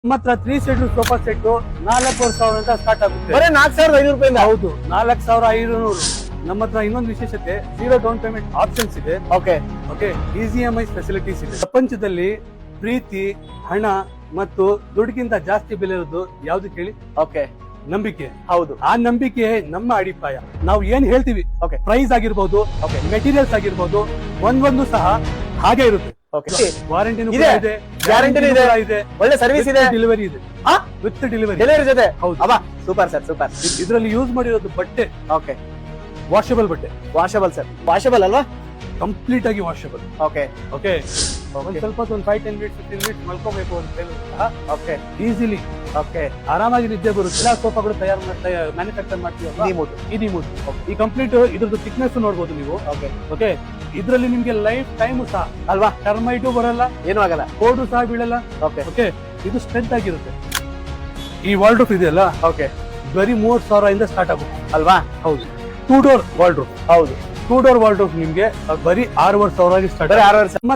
ನಮ್ಮ ಹತ್ರ 3 seater sofa set 4,000 ಅಂತ ಸ್ಟಾರ್ಟ್ ಆಗುತ್ತೆ. ಬರೀ 4,500 ರೂಪಾಯಿಂದ. ಹೌದು, 4,500. ನಮ್ಮ ಹತ್ರ ಇನ್ನೊಂದು ವಿಶೇಷತೆ, 0 ಡೌನ್ ಪೇಮೆಂಟ್ ಆಪ್ಷನ್ಸ್ ಇದೆ. Okay okay, easy EMI facilities ಇದೆ. ಪ್ರಪಂಚದಲ್ಲಿ ಪ್ರೀತಿ, ಹಣ ಮತ್ತು ದುಡ್ಡಿಗಿಂತ ಜಾಸ್ತಿ ಬೆಲೆ ಇರೋದು ಯಾವ್ದು ಕೇಳಿ? ಓಕೆ, ನಂಬಿಕೆ. ಹೌದು. ಆ ನಂಬಿಕೆ ನಮ್ಮ ಅಡಿಪಾಯ. ನಾವು ಏನ್ ಹೇಳ್ತೀವಿ, ಓಕೆ, ಪ್ರೈಸ್ ಆಗಿರ್ಬೋದು, ಓಕೆ, ಮೆಟೀರಿಯಲ್ಸ್ ಆಗಿರ್ಬೋದು, ಒಂದೊಂದು ಸಹ ಹಾಗೆ ಇರುತ್ತೆ. ಓಕೆ, ವಾರಂಟಿನೂ ಇದೆ, ಇದೆ, ಗ್ಯಾರಂಟಿ ಇದೆ, ಒಳ್ಳೆ ಸರ್ವಿಸ್ ಇದೆ, ಡೆಲಿವರಿ ಇದೆ. ಹಾ, ವಿತ್ ಡೆಲಿವರಿ ಡೆಲಿವರಿ ಜೊತೆ. ಹೌದು. ಅಬ್ಬಾ, ಸೂಪರ್ ಸರ್, ಸೂಪರ್. ಇದರಲ್ಲಿ ಯೂಸ್ ಮಾಡಿರೋದು ಬಟ್ಟೆ ಓಕೆ, ವಾಷಬಲ್ ಬಟ್ಟೆ, ವಾಷಬಲ್ ಸರ್, ವಾಷಬಲ್ ಅಲ್ವಾ? ಕಂಪ್ಲೀಟ್ ಆಗಿ ವಾಷಬಲ್. ಓಕೆ, ಓಕೆ, ಒಂದ್ ಸ್ವಲ್ಪ ಒಂದು 5-10 ಮಿನಿಟ್ಸ್ 15 ಮಿನಿಟ್ಸ್ ಮಲ್ಕೋಬೇಕು ಅಂತ ಹೇಳಿದ್ರೆ ಓಕೆ, ಈಸಿಲಿ ಓಕೆ, ಆರಾಮಾಗಿ ನಿದ್ದೆ ಬರುತ್ತೆ. ಎಲ್ಲ ಸೋಫಾಗಳು ಮ್ಯಾನುಫ್ಯಾಕ್ಚರ್ ಮಾಡ್ತೀವಿ. ಇದು ಈ ಕಂಪ್ಲೀಟ್ ಇದ್ರದ್ದು ಥಿಕ್ನೆಸ್ ನೋಡ್ಬೋದು ನೀವು. ಓಕೆ, ಓಕೆ, ಇದ್ರಲ್ಲಿ ನಿಮ್ಗೆ ಲೈಫ್ ಟೈಮ್ ಸಹ ಅಲ್ವಾ? ಟರ್ಮೈಟು ಬರಲ್ಲ, ಏನೂ ಆಗಲ್ಲ, ಕೋಡು ಸಹ ಬೀಳಲ್ಲ. ಓಕೆ, ಓಕೆ, ಇದು ಸ್ಟ್ರೆಂತ್ ಆಗಿರುತ್ತೆ. ಈ ವಾರ್ಡ್ರೋಬ್ ಇದೆಯಲ್ಲ, ಓಕೆ, ಬರೀ 3,000 ಇಂದ ಸ್ಟಾರ್ಟ್ ಆಗುತ್ತೆ ಅಲ್ವಾ? ಹೌದು. 2 ಡೋರ್ ವಾರ್ಡ್ರೋಬ್, ಹೌದು, 2 ಡೋರ್ ವಾರ್ಡ್ರೋಬ್ ನಿಮ್ಗೆ ಬರೀ 6,500 ಸ್ಟಾರ್ಟ್. ಬರೀ 6,500.